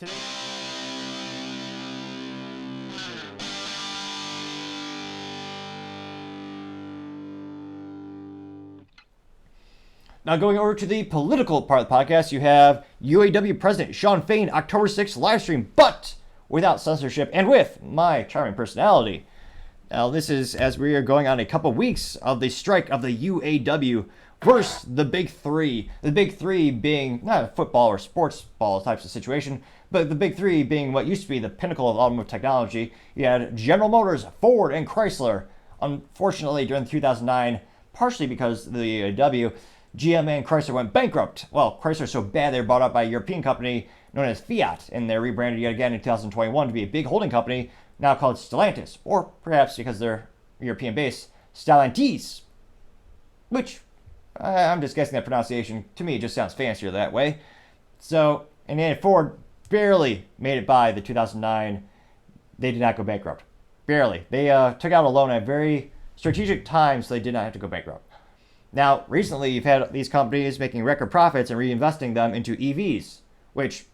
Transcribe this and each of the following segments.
Today. Now going over to the political part of the podcast, you have UAW President Shawn Fain October 6th livestream, but without censorship and with my charming personality. Now this is as we are going on a couple weeks of the strike of the UAW versus the big three. The big three being not a football or sports ball types of situation, but the big three being what used to be the pinnacle of automotive technology. You had General Motors, Ford, and Chrysler. Unfortunately, during 2009, partially because of the UAW, GM and Chrysler went bankrupt. Well, Chrysler so bad they were bought up by a European company known as Fiat, and they're rebranded yet again in 2021 to be a big holding company, now called Stellantis, or perhaps because they're European-based, Stellantis, which I'm just guessing that pronunciation. To me, it just sounds fancier that way. So, and then Ford barely made it by the 2009. They did not go bankrupt. Barely. They took out a loan at very strategic times, so they did not have to go bankrupt. Now, recently, you've had these companies making record profits and reinvesting them into EVs, which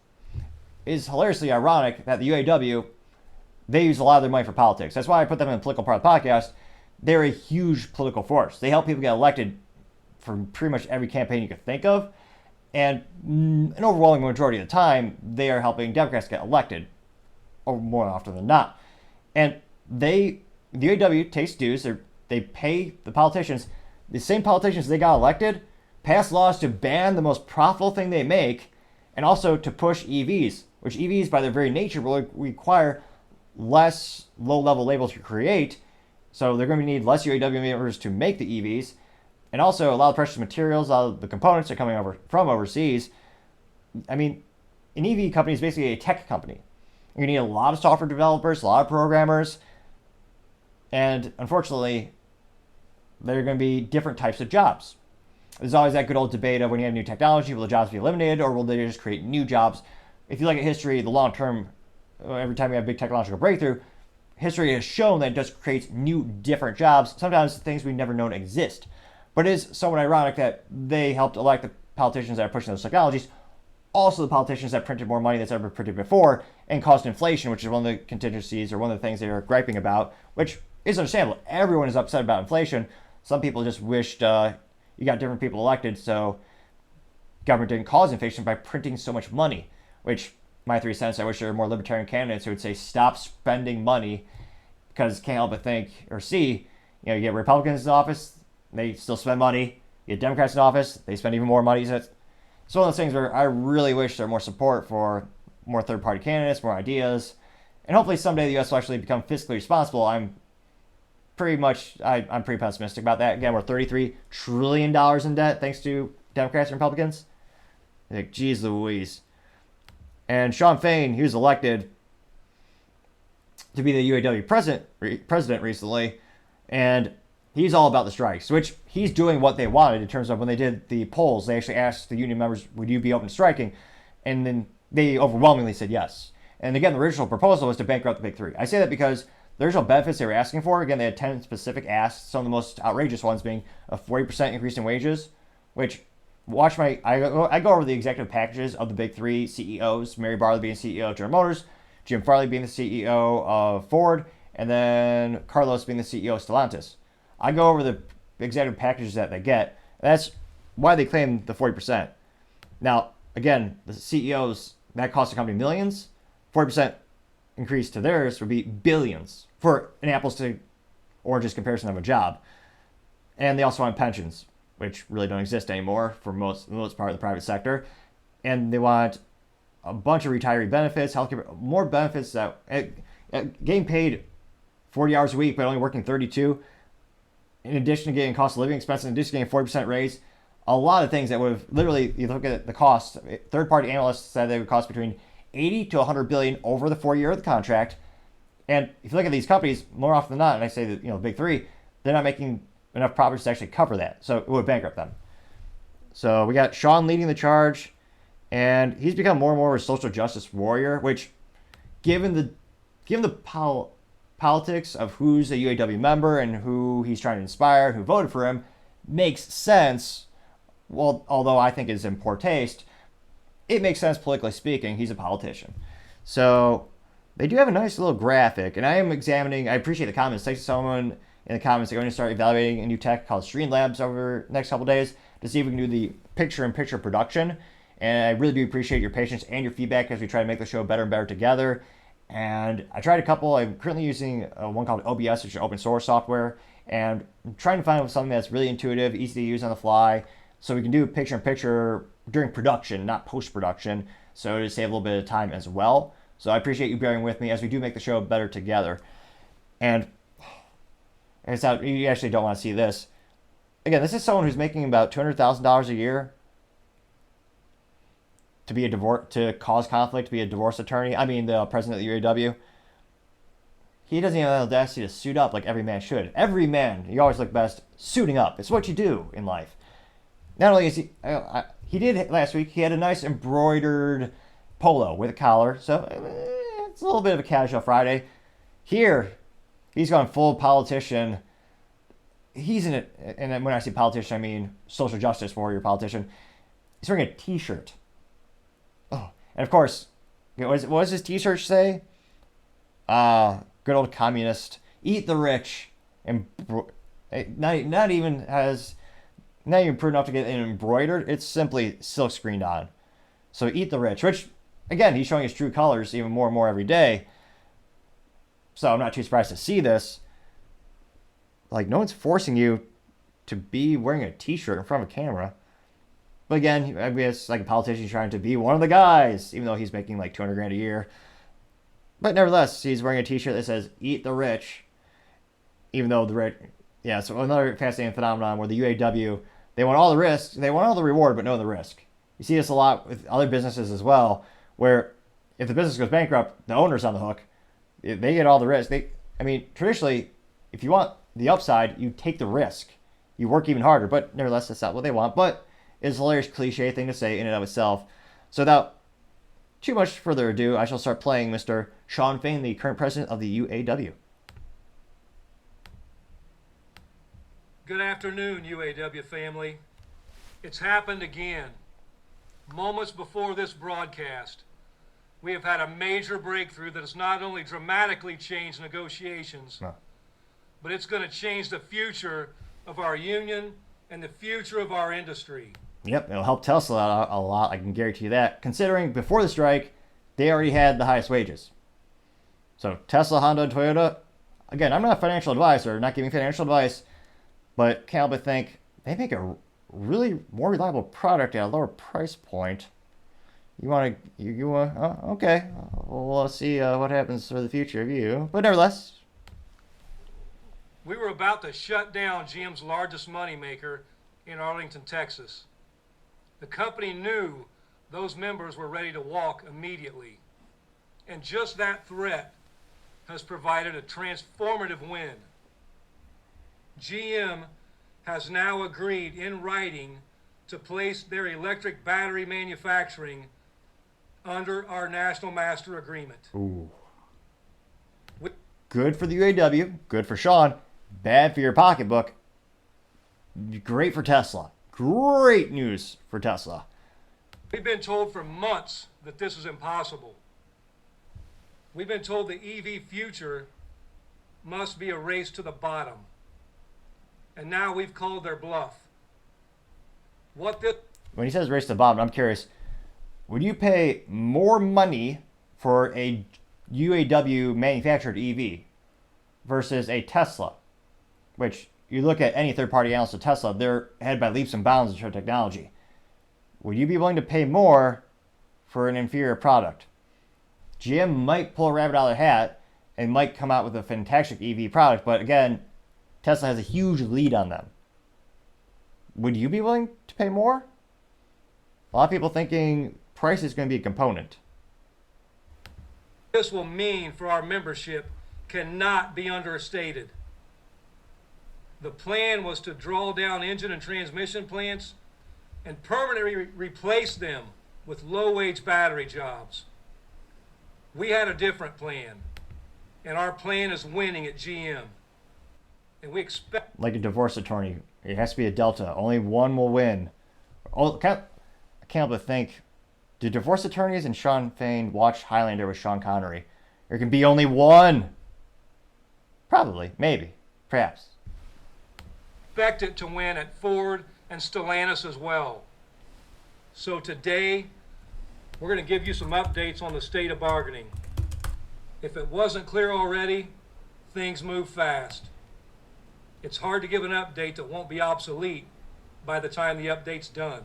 is hilariously ironic that the UAW, they use a lot of their money for politics. That's why I put them in the political part of the podcast. They're a huge political force. They help people get elected for pretty much every campaign you could think of. And an overwhelming majority of the time, they are helping Democrats get elected, or more often than not. And the UAW takes dues. They pay the politicians. The same politicians they got elected pass laws to ban the most profitable thing they make, and also to push EVs, which EVs by their very nature will require less low-level labels to create. So they're going to need less UAW members to make the EVs. And also a lot of precious materials, a lot of the components are coming over from overseas. I mean, an EV company is basically a tech company. You need a lot of software developers, a lot of programmers, and unfortunately, there are going to be different types of jobs. There's always that good old debate of when you have new technology, will the jobs be eliminated or will they just create new jobs? If you look at history, the long term, every time you have a big technological breakthrough, history has shown that it just creates new, different jobs, sometimes things we've never known exist. But it is somewhat ironic that they helped elect the politicians that are pushing those technologies, also the politicians that printed more money that's ever printed before and caused inflation, which is one of the contingencies or one of the things they are griping about, which is understandable. Everyone is upset about inflation. Some people just wished you got different people elected so government didn't cause inflation by printing so much money, which, my 3 cents, I wish there were more libertarian candidates who would say stop spending money, because can't help but think or see, you get Republicans in office, they still spend money. You get Democrats in office, they spend even more money. So it's one of those things where I really wish there were more support for more third-party candidates, more ideas, and hopefully someday the U.S. will actually become fiscally responsible. I'm pretty pessimistic about that. Again, we're $33 trillion in debt thanks to Democrats and Republicans. Like, geez Louise. And Shawn Fain, he was elected to be the UAW president recently, and he's all about the strikes, which he's doing what they wanted in terms of when they did the polls. They actually asked the union members, would you be open to striking? And then they overwhelmingly said yes. And again, the original proposal was to bankrupt the big three. I say that because the original benefits they were asking for, again, they had 10 specific asks, some of the most outrageous ones being a 40% increase in wages, which, I go over the executive packages of the big three CEOs, Mary Barley being CEO of General Motors, Jim Farley being the CEO of Ford, and then Carlos being the CEO of Stellantis. I go over the executive packages that they get. That's why they claim the 40%. Now, again, the CEOs, that costs the company millions. 40% increase to theirs would be billions for an apples to oranges comparison of a job. And they also want pensions, which really don't exist anymore for the most part of the private sector. And they want a bunch of retiree benefits, healthcare, more benefits that getting paid 40 hours a week but only working 32, in addition to getting cost of living expenses, in addition to getting a 40% raise, a lot of things that would have literally, you look at the cost, third-party analysts said they would cost between 80 to 100 billion over the 4 year of the contract. And if you look at these companies, more often than not, and I say that, the big three, they're not making enough profits to actually cover that. So it would bankrupt them. So we got Shawn leading the charge, and he's become more and more a social justice warrior, which, given the politics of who's a UAW member and who he's trying to inspire, who voted for him, makes sense. Well, although I think it's in poor taste, it makes sense politically speaking. He's a politician. So they do have a nice little graphic, and I am examining. I appreciate the comments. Thanks to someone in the comments. They're going to start evaluating a new tech called Streamlabs over the next couple days to see if we can do the picture-in-picture production. And I really do appreciate your patience and your feedback as we try to make the show better and better together. And I tried a couple. I'm currently using one called OBS, which is open source software, and I'm trying to find something that's really intuitive, easy to use on the fly, so we can do picture-in-picture during production, not post-production, so to save a little bit of time as well. So I appreciate you bearing with me as we do make the show better together. And it's not, you actually don't want to see this. Again, this is someone who's making about $200,000 a year to be a to cause conflict, to be a divorce attorney. I mean, the president of the UAW. He doesn't even have the audacity to suit up like every man should. Every man, you always look best suiting up. It's what you do in life. Not only is he did last week, he had a nice embroidered polo with a collar, so it's a little bit of a casual Friday. Here, he's gone full politician. He's in it, and when I say politician, I mean social justice warrior politician. He's wearing a T-shirt. Oh, and of course, what does his T-shirt say? Good old communist, eat the rich, and not even prudent enough to get it embroidered. It's simply silk screened on. So eat the rich, which again, he's showing his true colors even more and more every day. So I'm not too surprised to see this. Like, no one's forcing you to be wearing a T-shirt in front of a camera. But again, I guess like a politician trying to be one of the guys, even though he's making like $200,000 a year. But nevertheless, he's wearing a T-shirt that says "Eat the rich," even though the rich. Yeah, so another fascinating phenomenon where the UAW, they want all the risk, they want all the reward, but no the risk. You see this a lot with other businesses as well, where if the business goes bankrupt, the owner's on the hook. They get all the risk. Traditionally, if you want the upside, you take the risk. You work even harder, but nevertheless, that's not what they want. But it's a hilarious cliche thing to say in and of itself. So without too much further ado, I shall start playing Mr. Shawn Fain, the current president of the UAW. Good afternoon, UAW family. It's happened again. Moments before this broadcast, we have had a major breakthrough that has not only dramatically changed negotiations, but it's going to change the future of our union and the future of our industry. Yep, it'll help Tesla a lot, I can guarantee you that, considering before the strike, they already had the highest wages. So Tesla, Honda, and Toyota, again, I'm not a financial advisor, not giving financial advice, but can't help but think they make a really more reliable product at a lower price point. Okay, well, let's see what happens for the future of you. But nevertheless, we were about to shut down GM's largest moneymaker in Arlington, Texas. The company knew those members were ready to walk immediately. And just that threat has provided a transformative win. GM has now agreed in writing to place their electric battery manufacturing under our National Master Agreement. Ooh. Good for the UAW, good for Shawn, bad for your pocketbook. Great for Tesla. Great news for Tesla. We've been told for months that this is impossible. We've been told the EV future must be a race to the bottom. And now we've called their bluff. When he says race to the bottom, I'm curious, would you pay more money for a UAW manufactured EV versus a Tesla? Which, you look at any third-party analyst of Tesla, they're ahead by leaps and bounds in technology. Would you be willing to pay more for an inferior product? GM might pull a rabbit out of their hat and might come out with a fantastic EV product, but again, Tesla has a huge lead on them. Would you be willing to pay more? A lot of people thinking price is going to be a component. This will mean for our membership cannot be understated. The plan was to draw down engine and transmission plants and permanently replace them with low-wage battery jobs. We had a different plan, and our plan is winning at GM. And we expect... Like a divorce attorney, it has to be a delta. Only one will win. I can't help but think Do divorce attorneys and Shawn Fain watch Highlander with Sean Connery? There can be only one. Probably, maybe, perhaps. Expect it to win at Ford and Stellantis as well. So today, we're going to give you some updates on the state of bargaining. If it wasn't clear already, things move fast. It's hard to give an update that won't be obsolete by the time the update's done.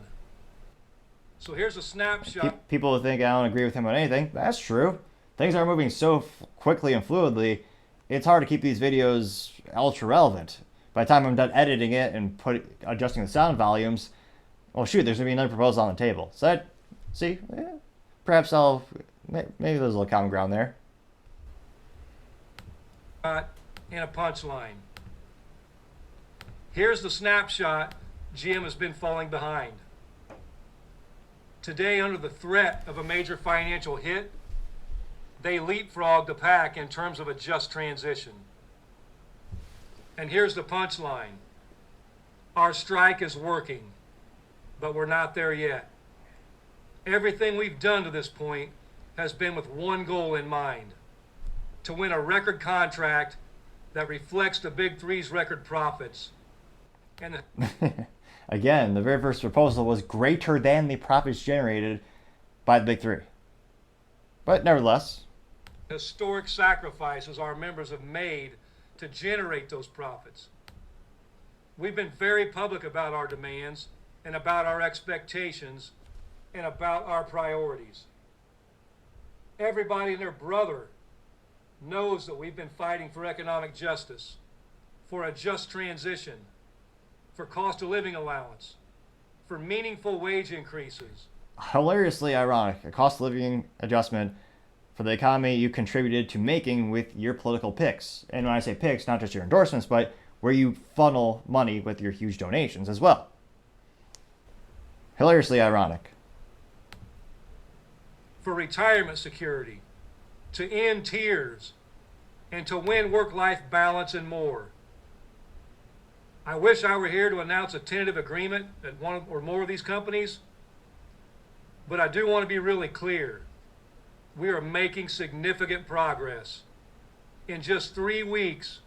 So here's a snapshot. People will think I don't agree with him on anything. That's true. Things are moving so quickly and fluidly, it's hard to keep these videos ultra relevant. By the time I'm done editing it and adjusting the sound volumes, well, shoot, there's going to be another proposal on the table. So, perhaps maybe there's a little common ground there. In a punchline. Here's the snapshot GM has been falling behind. Today, under the threat of a major financial hit, they leapfrogged the pack in terms of a just transition. And here's the punchline. Our strike is working, but we're not there yet. Everything we've done to this point has been with one goal in mind: to win a record contract that reflects the Big Three's record profits. And again, the very first proposal was greater than the profits generated by the Big Three. But nevertheless, historic sacrifices our members have made to generate those profits. We've been very public about our demands and about our expectations and about our priorities. Everybody and their brother knows that we've been fighting for economic justice, for a just transition, for cost of living allowance, for meaningful wage increases. Hilariously ironic, a cost of living adjustment for the economy you contributed to making with your political picks. And when I say picks, not just your endorsements, but where you funnel money with your huge donations as well. Hilariously ironic. For retirement security, to end tears, and to win work-life balance and more. I wish I were here to announce a tentative agreement at one or more of these companies, but I do want to be really clear. We are making significant progress. In just 3 weeks,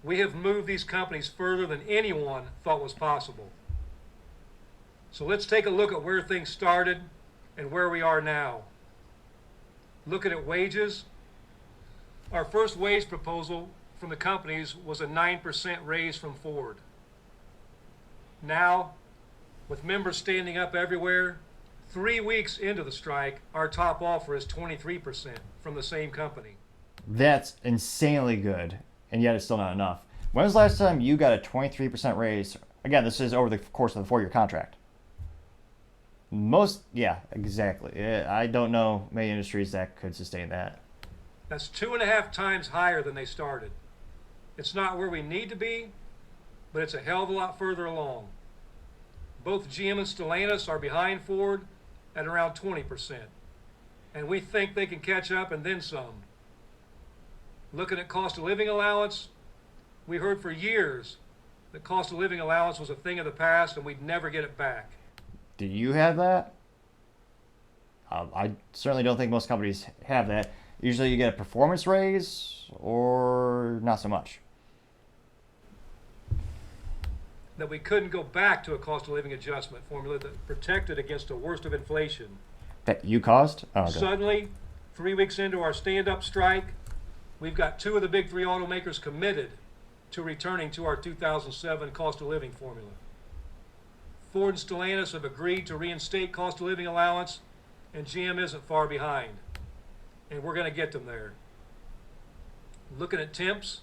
we have moved these companies further than anyone thought was possible. So let's take a look at where things started and where we are now. Looking at wages, our first wage proposal from the companies was a 9% raise from Ford. Now, with members standing up everywhere, 3 weeks into the strike, our top offer is 23% from the same company. That's insanely good, and yet it's still not enough. When was the last time you got a 23% raise? Again, this is over the course of the 4-year contract. Yeah, exactly. I don't know many industries that could sustain that. That's 2.5 times higher than they started. It's not where we need to be, but it's a hell of a lot further along. Both GM and Stellantis are behind Ford at around 20%, and we think they can catch up and then some. Looking at cost of living allowance, we heard for years that cost of living allowance was a thing of the past and we'd never get it back. Do you have that? I certainly don't think most companies have that. Usually you get a performance raise or not so much. That we couldn't go back to a cost of living adjustment formula that protected against the worst of inflation. That you caused? Oh, okay. Suddenly, 3 weeks into our stand-up strike, we've got 2 of the Big Three automakers committed to returning to our 2007 cost of living formula. Ford and Stellantis have agreed to reinstate cost of living allowance, and GM isn't far behind. And we're going to get them there. Looking at temps,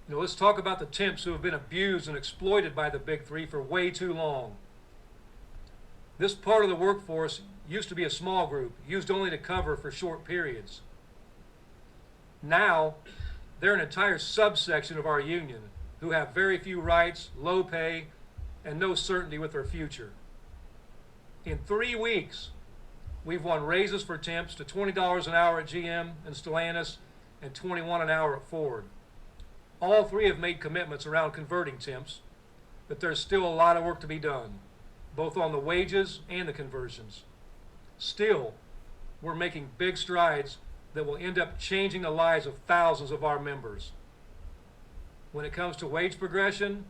let's talk about the temps who have been abused and exploited by the Big Three for way too long. This part of the workforce used to be a small group, used only to cover for short periods. Now, they're an entire subsection of our union who have very few rights, low pay, and no certainty with their future. In 3 weeks, we've won raises for temps to $20 an hour at GM and Stellantis and $21 an hour at Ford. All 3 have made commitments around converting temps, but there's still a lot of work to be done, both on the wages and the conversions. Still, we're making big strides that will end up changing the lives of thousands of our members. When it comes to wage progression,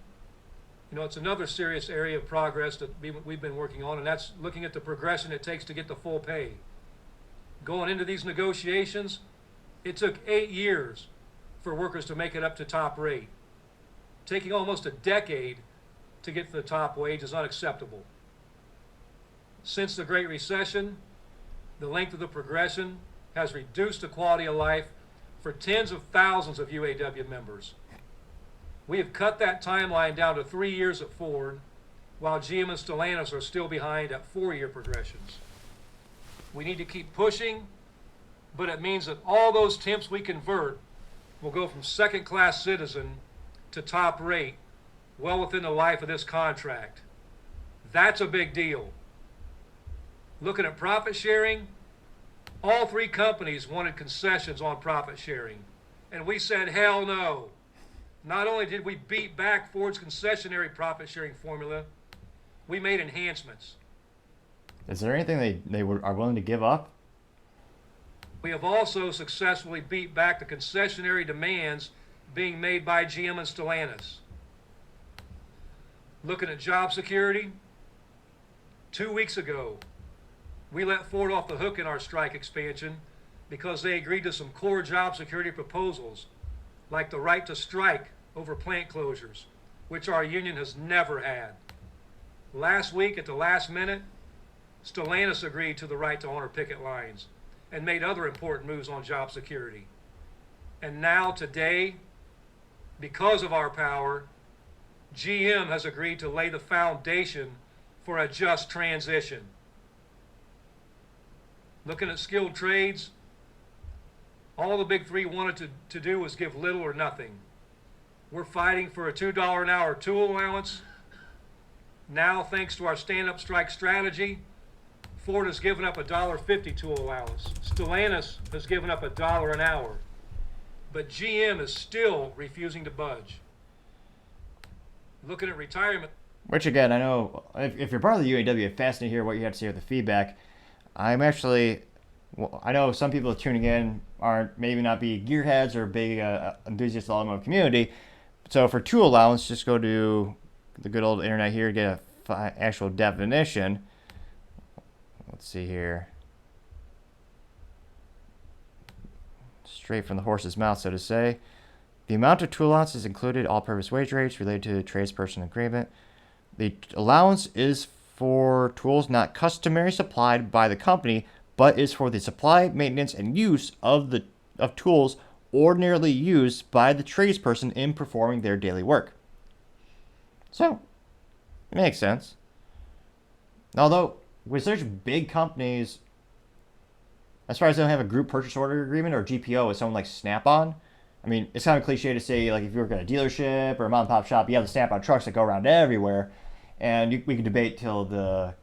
it's another serious area of progress that we've been working on, and that's looking at the progression it takes to get to full pay. Going into these negotiations, it took 8 years for workers to make it up to top rate. Taking almost a decade to get to the top wage is unacceptable. Since the Great Recession, the length of the progression has reduced the quality of life for tens of thousands of UAW members. We have cut that timeline down to 3 years at Ford, while GM and Stellantis are still behind at 4-year progressions. We need to keep pushing, but it means that all those temps we convert will go from second-class citizen to top rate well within the life of this contract. That's a big deal. Looking at profit sharing, all 3 companies wanted concessions on profit sharing, and we said hell no. Not only did we beat back Ford's concessionary profit sharing formula, we made enhancements. Is there anything they are willing to give up? We have also successfully beat back the concessionary demands being made by GM and Stellantis. Looking at job security, 2 weeks ago, we let Ford off the hook in our strike expansion because they agreed to some core job security proposals, like the right to strike over plant closures, which our union has never had. Last week, at the last minute, Stellantis agreed to the right to honor picket lines and made other important moves on job security. And now, today, because of our power, GM has agreed to lay the foundation for a just transition. Looking at skilled trades, all the big 3 wanted to do was give little or nothing. We're fighting for a $2 an hour tool allowance. Now, thanks to our stand-up strike strategy, Ford has given up a $1.50 tool allowance. Stellantis has given up $1 an hour. But GM is still refusing to budge. Looking at retirement. Which, again, I know if you're part of the UAW, it's fascinating to hear what you have to say with the feedback. I know some people tuning in aren't maybe not be gearheads or big enthusiasts of the automotive community. So for tool allowance, just go to the good old internet here to get a actual definition. Let's see here. Straight from the horse's mouth, so to say. The amount of tool allowance is included all-purpose wage rates related to the tradesperson agreement. The allowance is for tools not customary supplied by the company, but is for the supply, maintenance, and use of tools ordinarily used by the tradesperson in performing their daily work. So, it makes sense. Although, with such big companies, as far as they don't have a group purchase order agreement or GPO with someone like Snap-on, I mean, it's kind of cliche to say, like, if you work at a dealership or a mom-and-pop shop, you have the Snap-on trucks that go around everywhere, and we can debate till the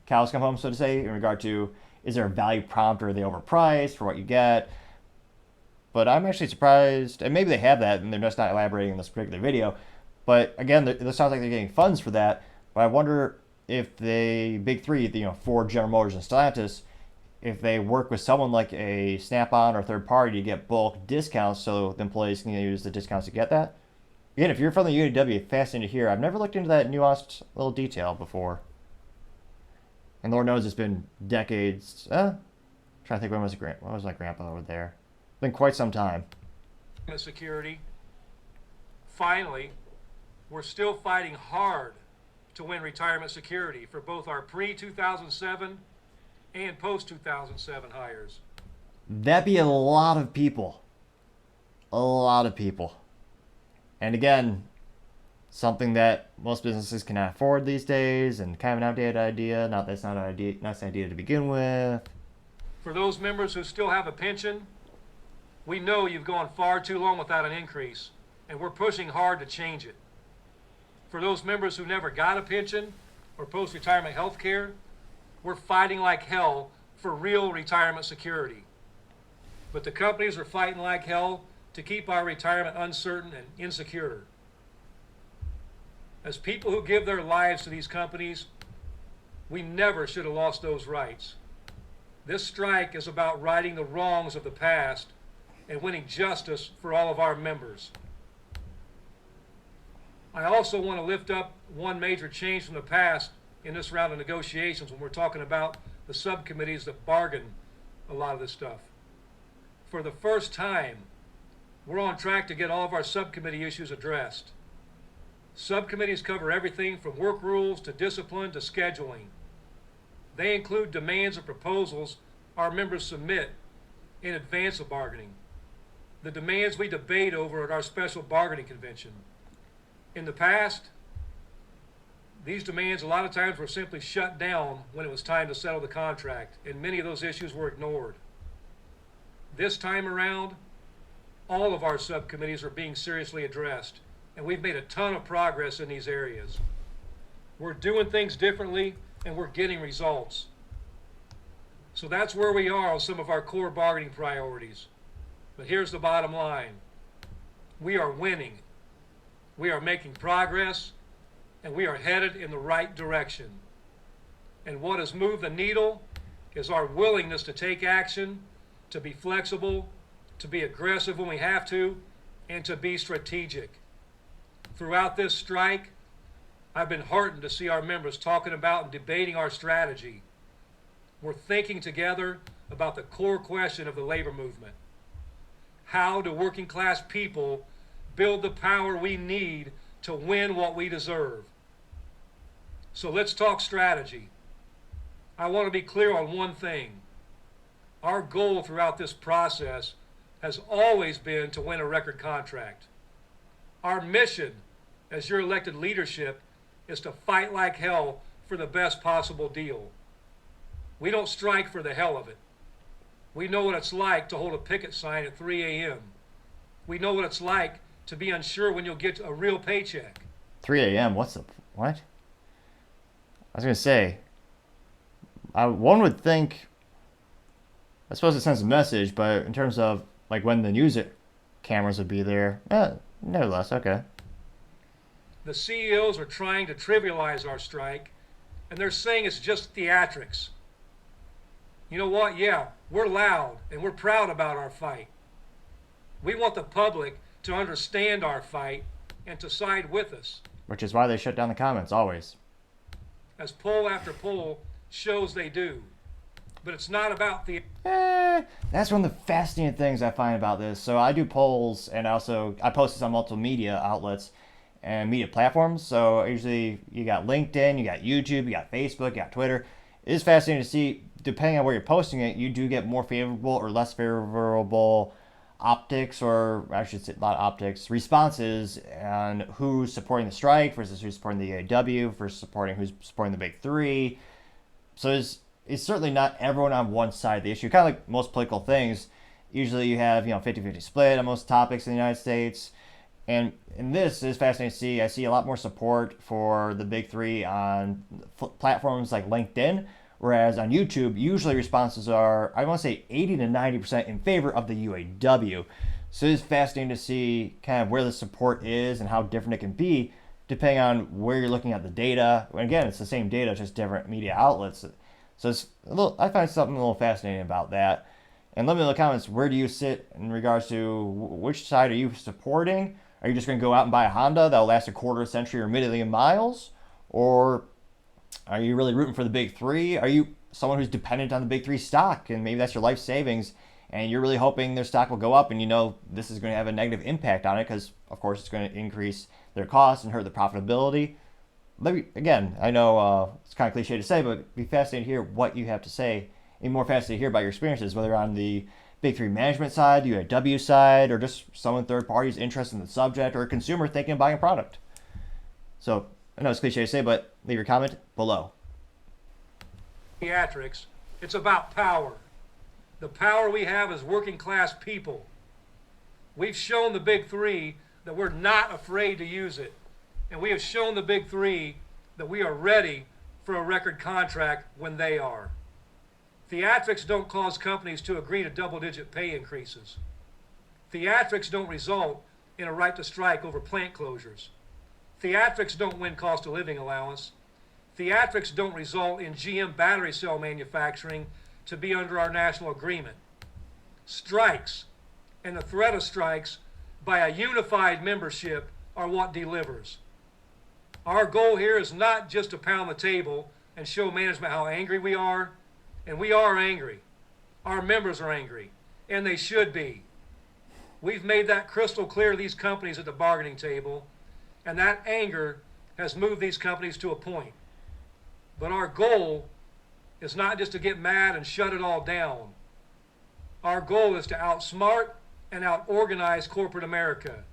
cows come home, so to say, in regard to, is there a value prompt or are they overpriced for what you get? But I'm actually surprised, and maybe they have that, and they're just not elaborating in this particular video, but again, it sounds like they're getting funds for that, but I wonder if the big 3, Ford, General Motors, and Stellantis, if they work with someone like a Snap-on or third party to get bulk discounts so the employees can use the discounts to get that. Again, if you're from the UAW, fascinating to hear. I've never looked into that nuanced little detail before. And Lord knows it's been decades. Trying to think when was my grandpa over there. It's been quite some time. Security. Finally, we're still fighting hard to win retirement security for both our pre-2007 and post-2007 hires. That'd be a lot of people. A lot of people. And again, something that most businesses cannot afford these days, and kind of an outdated idea. Not that's not an idea to begin with. For those members who still have a pension, we know you've gone far too long without an increase, and we're pushing hard to change it. For those members who never got a pension or post-retirement health care, we're fighting like hell for real retirement security. But the companies are fighting like hell to keep our retirement uncertain and insecure. As people who give their lives to these companies, we never should have lost those rights. This strike is about righting the wrongs of the past and winning justice for all of our members. I also want to lift up one major change from the past in this round of negotiations when we're talking about the subcommittees that bargain a lot of this stuff. For the first time, we're on track to get all of our subcommittee issues addressed. Subcommittees cover everything from work rules to discipline to scheduling. They include demands and proposals our members submit in advance of bargaining, the demands we debate over at our special bargaining convention. In the past, these demands a lot of times were simply shut down when it was time to settle the contract, and many of those issues were ignored. This time around, all of our subcommittees are being seriously addressed, and we've made a ton of progress in these areas. We're doing things differently, and we're getting results. So that's where we are on some of our core bargaining priorities. But here's the bottom line. We are winning. We are making progress, and we are headed in the right direction. And what has moved the needle is our willingness to take action, to be flexible, to be aggressive when we have to, and to be strategic. Throughout this strike, I've been heartened to see our members talking about and debating our strategy. We're thinking together about the core question of the labor movement. How do working class people build the power we need to win what we deserve? So let's talk strategy. I want to be clear on one thing. Our goal throughout this process has always been to win a record contract. Our mission as your elected leadership is to fight like hell for the best possible deal. We don't strike for the hell of it. We know what it's like to hold a picket sign at 3 a.m. We know what it's like to be unsure when you'll get a real paycheck. 3 a.m. What? I was gonna say. One would think. I suppose it sends a message, but in terms of like when the news cameras would be there, nevertheless, okay. The CEOs are trying to trivialize our strike, and they're saying it's just theatrics. You know what? Yeah, we're loud, and we're proud about our fight. We want the public to understand our fight and to side with us. Which is why they shut down the comments, always. As poll after poll shows they do. But it's not about the... That's one of the fascinating things I find about this. So I do polls, and I post this on multiple media outlets and media platforms. So usually you got LinkedIn, you got YouTube, you got Facebook, you got Twitter. It is fascinating to see, depending on where you're posting it, you do get more favorable or less favorable optics, or I should say not optics, responses on who's supporting the strike versus who's supporting the UAW versus who's supporting the big three. So it's certainly not everyone on one side of the issue. Kind of like most political things, usually you have 50-50 split on most topics in the United States. And this is fascinating to see. I see a lot more support for the big three on platforms like LinkedIn, whereas on YouTube, usually responses are, I want to say 80 to 90% in favor of the UAW. So it's fascinating to see kind of where the support is and how different it can be depending on where you're looking at the data. And again, it's the same data, just different media outlets. So it's I find something a little fascinating about that. And let me know in the comments, where do you sit in regards to which side are you supporting? Are you just going to go out and buy a Honda that'll last a quarter century or a million miles? Or are you really rooting for the big three? Are you someone who's dependent on the big three stock, and maybe that's your life savings, and you're really hoping their stock will go up, and this is going to have a negative impact on it because, of course, it's going to increase their costs and hurt the profitability? Maybe, again, I know it's kind of cliche to say, but it'd be fascinating to hear what you have to say, and more fascinating to hear about your experiences, whether on the big three management side, the UAW side, or just someone third party's interested in the subject, or a consumer thinking of buying a product. So I know it's cliche to say, but leave your comment below. Theatrics. It's about power. The power we have as working class people. We've shown the big three that we're not afraid to use it. And we have shown the big three that we are ready for a record contract when they are. Theatrics don't cause companies to agree to double-digit pay increases. Theatrics don't result in a right to strike over plant closures. Theatrics don't win cost of living allowance. Theatrics don't result in GM battery cell manufacturing to be under our national agreement. Strikes and the threat of strikes by a unified membership are what delivers. Our goal here is not just to pound the table and show management how angry we are, and we are angry. Our members are angry, and they should be. We've made that crystal clear to these companies at the bargaining table, and that anger has moved these companies to a point. But our goal is not just to get mad and shut it all down. Our goal is to outsmart and out-organize corporate America.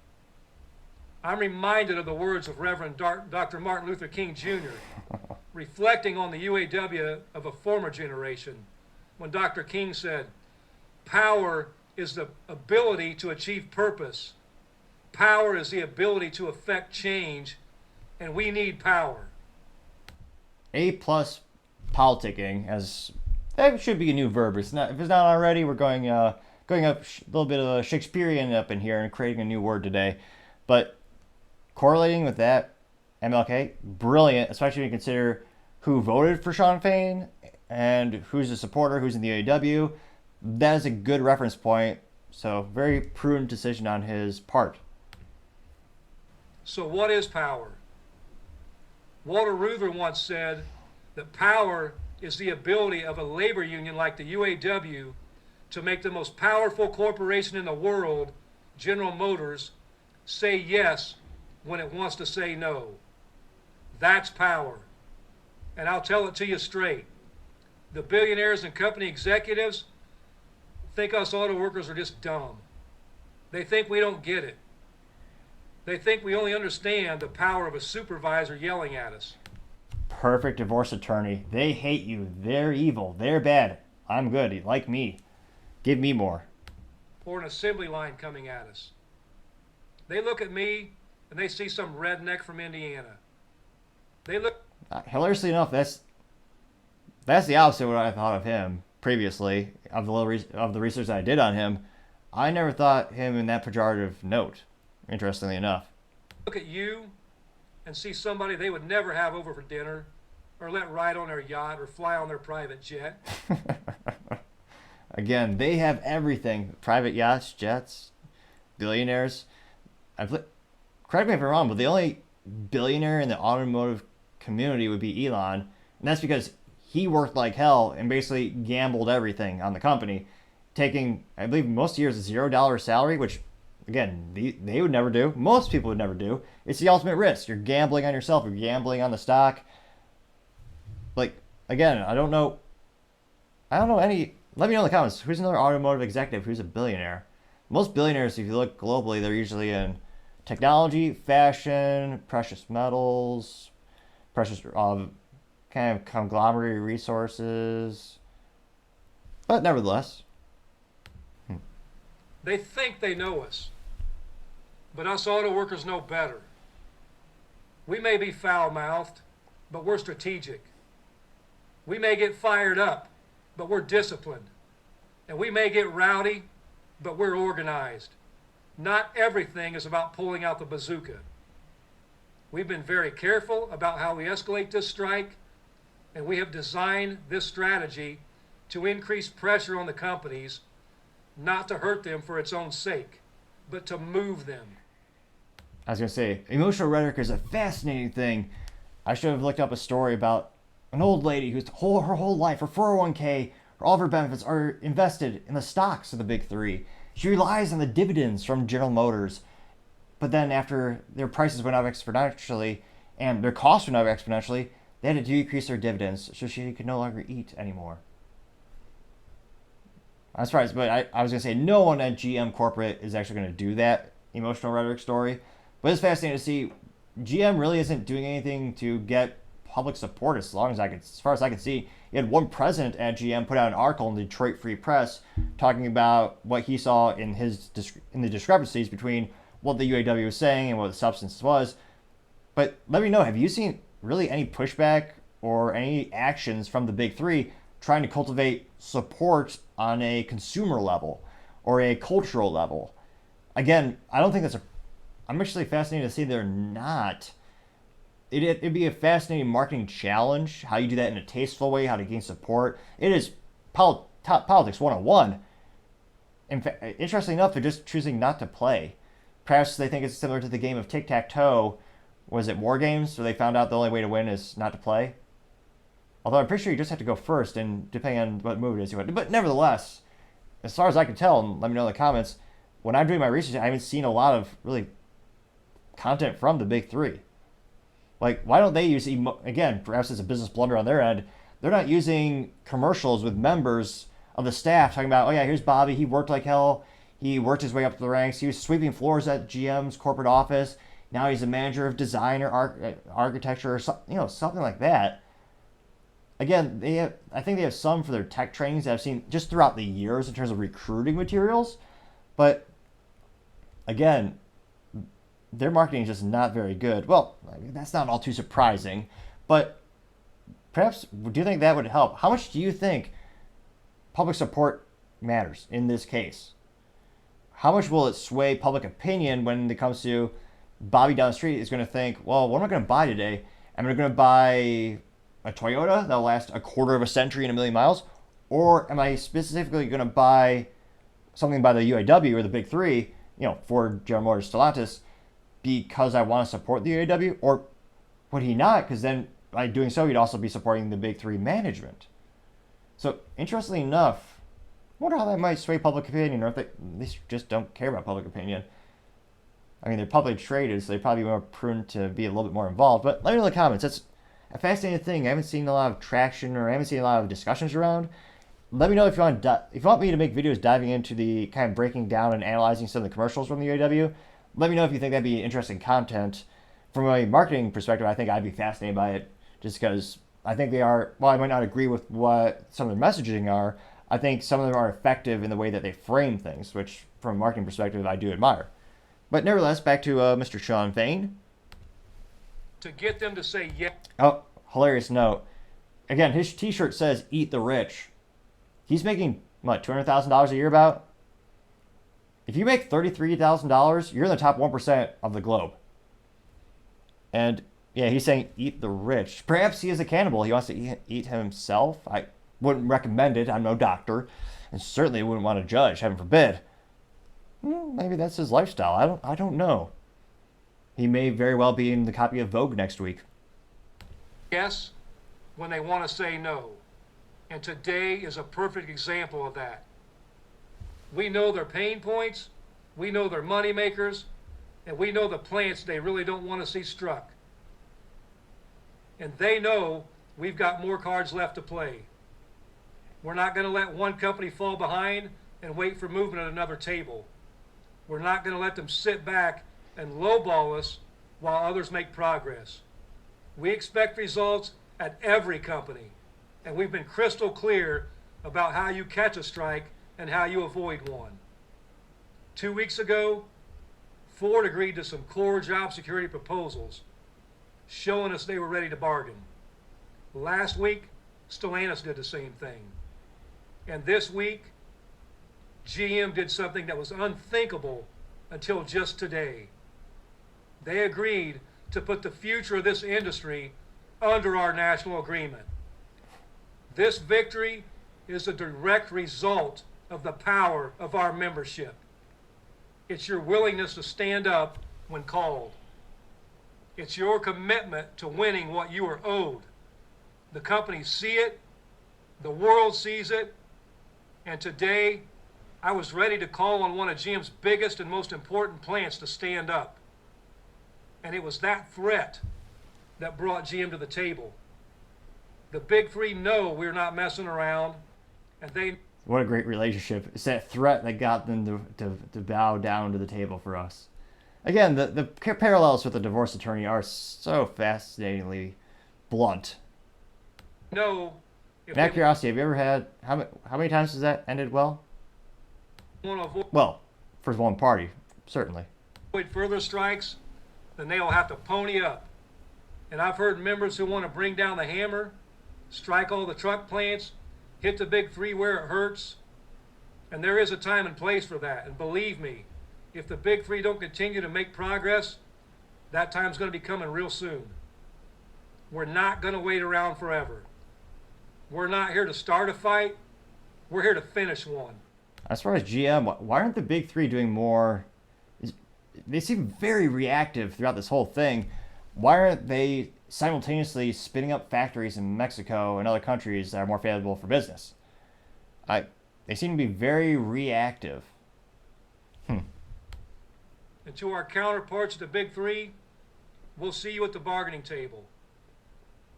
I'm reminded of the words of Reverend Dr. Martin Luther King Jr., reflecting on the UAW of a former generation, when Dr. King said, "Power is the ability to achieve purpose. Power is the ability to affect change, and we need power." A plus politicking, as that should be a new verb. It's not, if it's not already, we're going up a little bit of a Shakespearean up in here and creating a new word today. But correlating with that, MLK, brilliant, especially when you consider who voted for Shawn Fain and who's a supporter, who's in the UAW. That is a good reference point. So very prudent decision on his part. So what is power? Walter Reuther once said that power is the ability of a labor union like the UAW to make the most powerful corporation in the world, General Motors, say yes when it wants to say no. That's power. And I'll tell it to you straight. The billionaires and company executives think us auto workers are just dumb. They think we don't get it. They think we only understand the power of a supervisor yelling at us. Perfect divorce attorney. They hate you. They're evil. They're bad. I'm good. Like me. Give me more. Or an assembly line coming at us. They look at me and they see some redneck from Indiana. They look. Hilariously enough, that's the opposite of what I thought of him previously. Of the research that I did on him, I never thought him in that pejorative note. Interestingly enough. Look at you and see somebody they would never have over for dinner, or let ride on their yacht, or fly on their private jet. Again, they have everything: private yachts, jets, billionaires. Correct me if I'm wrong, but the only billionaire in the automotive community would be Elon, and that's because he worked like hell and basically gambled everything on the company, taking, I believe, most years a $0 salary, which, again, they would never do. Most people would never do. It's the ultimate risk. You're gambling on yourself. You're gambling on the stock. Like, again, I don't know any. Let me know in the comments. Who's another automotive executive who's a billionaire? Most billionaires, if you look globally, they're usually in technology, fashion, precious metals, precious kind of conglomerate resources. But nevertheless. They think they know us, but us auto workers know better. We may be foul-mouthed, but we're strategic. We may get fired up, but we're disciplined. And we may get rowdy, but we're organized. Not everything is about pulling out the bazooka. We've been very careful about how we escalate this strike, and we have designed this strategy to increase pressure on the companies, not to hurt them for its own sake, but to move them. I was going to say, emotional rhetoric is a fascinating thing. I should have looked up a story about an old lady whose her whole life, her 401k, all of her benefits are invested in the stocks of the big three. She relies on the dividends from General Motors. But then after their prices went up exponentially and their costs went up exponentially, they had to decrease their dividends so she could no longer eat anymore. I'm surprised, but I was going to say no one at GM Corporate is actually going to do that emotional rhetoric story. But it's fascinating to see GM really isn't doing anything to get public support as far as I can see. You had one president at GM put out an article in the Detroit Free Press talking about what he saw in the discrepancies between what the UAW was saying and what the substance was. But let me know, have you seen really any pushback or any actions from the big three trying to cultivate support on a consumer level or a cultural level? Again, I don't think I'm actually fascinated to see they're not. It'd be a fascinating marketing challenge, how you do that in a tasteful way, how to gain support. It is politics 101. In fact, interestingly enough, they're just choosing not to play. Perhaps they think it's similar to the game of tic-tac-toe. Was it War Games, where they found out the only way to win is not to play? Although I'm pretty sure you just have to go first, and depending on what move it is you want. But nevertheless, as far as I can tell, and let me know in the comments, when I'm doing my research, I haven't seen a lot of really content from the big three. Like, why don't they use, again, perhaps it's a business blunder on their end, they're not using commercials with members of the staff talking about, oh yeah, here's Bobby, he worked like hell, he worked his way up the ranks, he was sweeping floors at GM's corporate office, now he's a manager of design or architecture or something like that. Again, I think they have some for their tech trainings that I've seen just throughout the years in terms of recruiting materials, but again, their marketing is just not very good. Well, I mean, that's not all too surprising, but perhaps, do you think that would help? How much do you think public support matters in this case? How much will it sway public opinion when it comes to Bobby down the street is going to think, well, what am I going to buy today? Am I going to buy a Toyota that'll last a quarter of a century and 1,000,000 miles? Or am I specifically going to buy something by the UAW or the big three, Ford, General Motors, Stellantis, because I want to support the UAW? Or would he not? Because then by doing so, he'd also be supporting the big three management. So interestingly enough, I wonder how that might sway public opinion, or if they just don't care about public opinion. I mean, they're publicly traded, so they're probably more prone to be a little bit more involved. But let me know in the comments. That's a fascinating thing. I haven't seen a lot of traction, or I haven't seen a lot of discussions around. Let me know if you want me to make videos diving into the kind of breaking down and analyzing some of the commercials from the UAW. Let me know if you think that'd be interesting content. From a marketing perspective, I think I'd be fascinated by it, just because I think they are, while I might not agree with what some of their messaging are, I think some of them are effective in the way that they frame things, which from a marketing perspective, I do admire. But nevertheless, back to Mr. Shawn Fain. To get them to say yes. Oh, hilarious note. Again, his t-shirt says, "Eat the rich." He's making, what, $200,000 a year about? If you make $33,000, you're in the top 1% of the globe. And yeah, he's saying, eat the rich. Perhaps he is a cannibal. He wants to eat himself. I wouldn't recommend it. I'm no doctor. And certainly wouldn't want to judge, heaven forbid. Maybe that's his lifestyle. I don't know. He may very well be in the copy of Vogue next week. Yes, when they want to say no. And today is a perfect example of that. We know their pain points, we know their money makers, and we know the plants they really don't want to see struck. And they know we've got more cards left to play. We're not going to let one company fall behind and wait for movement at another table. We're not going to let them sit back and lowball us while others make progress. We expect results at every company, and we've been crystal clear about how you catch a strike and how you avoid one. 2 weeks ago, Ford agreed to some core job security proposals, showing us they were ready to bargain. Last week, Stellantis did the same thing. And this week, GM did something that was unthinkable until just today. They agreed to put the future of this industry under our national agreement. This victory is a direct result of the power of our membership. It's your willingness to stand up when called. It's your commitment to winning what you are owed. The companies see it, the world sees it, and today I was ready to call on one of GM's biggest and most important plants to stand up. And it was that threat that brought GM to the table. The big three know we're not messing around, and they... What a great relationship. It's that threat that got them to bow down to the table for us. Again, the parallels with the divorce attorney are so fascinatingly blunt. No. Out of curiosity, have you ever had, how many times has that ended well? Well, for one party, certainly. Avoid further strikes, then they'll have to pony up. And I've heard members who want to bring down the hammer, strike all the truck plants, hit the big three where it hurts. And there is a time and place for that. And believe me, if the big three don't continue to make progress, that time's going to be coming real soon. We're not going to wait around forever. We're not here to start a fight. We're here to finish one. As far as GM, why aren't the big three doing more? They seem very reactive throughout this whole thing. Why aren't they simultaneously spinning up factories in Mexico and other countries that are more favorable for business? They seem to be very reactive. And to our counterparts at the big three, we'll see you at the bargaining table.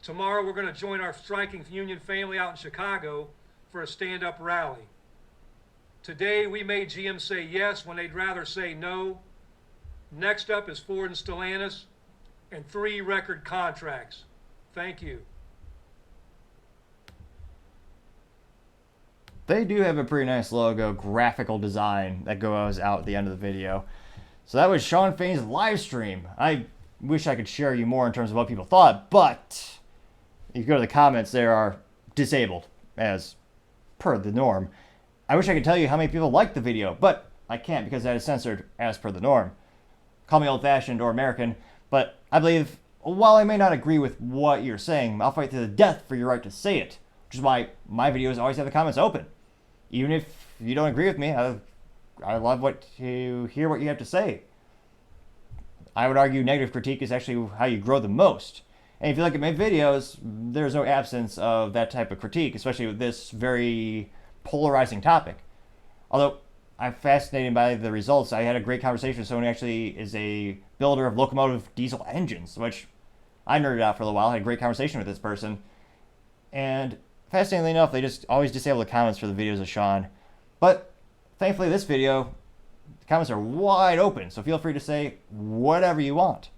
Tomorrow we're going to join our striking union family out in Chicago for a stand-up rally. Today we made GM say yes when they'd rather say no. Next up is Ford and Stellantis and 3 record contracts. Thank you. They do have a pretty nice logo, graphical design that goes out at the end of the video. So that was Shawn Fain's live stream. I wish I could share you more in terms of what people thought, but if you go to the comments, they are disabled, as per the norm. I wish I could tell you how many people liked the video, but I can't because that is censored as per the norm. Call me old-fashioned or American, but I believe, while I may not agree with what you're saying, I'll fight to the death for your right to say it, which is why my videos always have the comments open. Even if you don't agree with me, I love to hear what you have to say. I would argue negative critique is actually how you grow the most. And if you look at my videos, there's no absence of that type of critique, especially with this very polarizing topic. Although I'm fascinated by the results. I had a great conversation with someone who actually is a builder of locomotive diesel engines, which I nerded out for a little while. I had a great conversation with this person. And fascinatingly enough, they just always disable the comments for the videos of Shawn. But thankfully this video, the comments are wide open, so feel free to say whatever you want.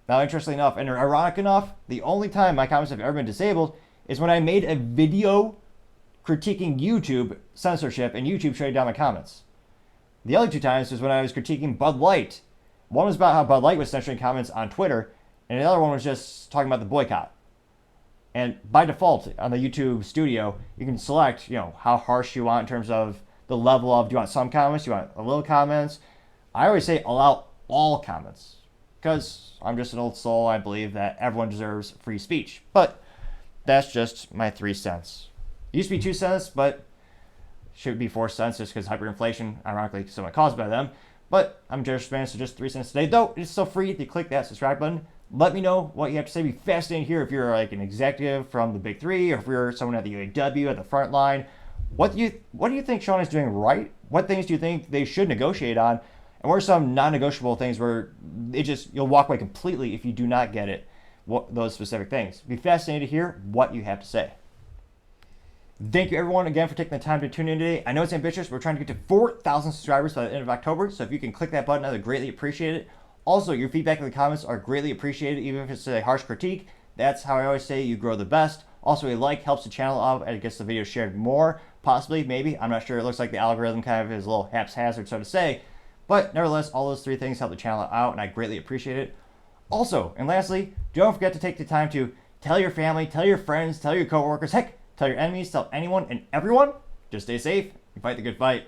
Now, interestingly enough, and ironic enough, the only time my comments have ever been disabled is when I made a video critiquing YouTube censorship and YouTube shutting down my comments. The other 2 times was when I was critiquing Bud Light. One was about how Bud Light was censoring comments on Twitter, and the other one was just talking about the boycott. And by default, on the YouTube studio, you can select, how harsh you want in terms of the level of, do you want some comments, do you want a little comments? I always say allow all comments, because I'm just an old soul. I believe that everyone deserves free speech. But that's just my 3 cents. It used to be 2 cents, but should be 4 cents just because hyperinflation, ironically, somewhat caused by them. But I'm a generous man, so just 3 cents today. Though it's still free to click that subscribe button. Let me know what you have to say. Be fascinated here if you're like an executive from the big three, or if you're someone at the UAW at the front line. What do you think Shawn is doing right? What things do you think they should negotiate on? And what are some non-negotiable things where you'll walk away completely if you do not get it, those specific things? Be fascinated to hear what you have to say. Thank you everyone again for taking the time to tune in today. I know it's ambitious. We're trying to get to 4,000 subscribers by the end of October. So if you can click that button, I would greatly appreciate it. Also, your feedback in the comments are greatly appreciated, even if it's a harsh critique. That's how I always say you grow the best. Also, a like helps the channel out and it gets the video shared more, possibly, maybe. I'm not sure. It looks like the algorithm kind of is a little haphazard, so to say. But nevertheless, all those 3 things help the channel out, and I greatly appreciate it. Also, and lastly, don't forget to take the time to tell your family, tell your friends, tell your coworkers, heck, tell your enemies, tell anyone and everyone. Just stay safe and fight the good fight.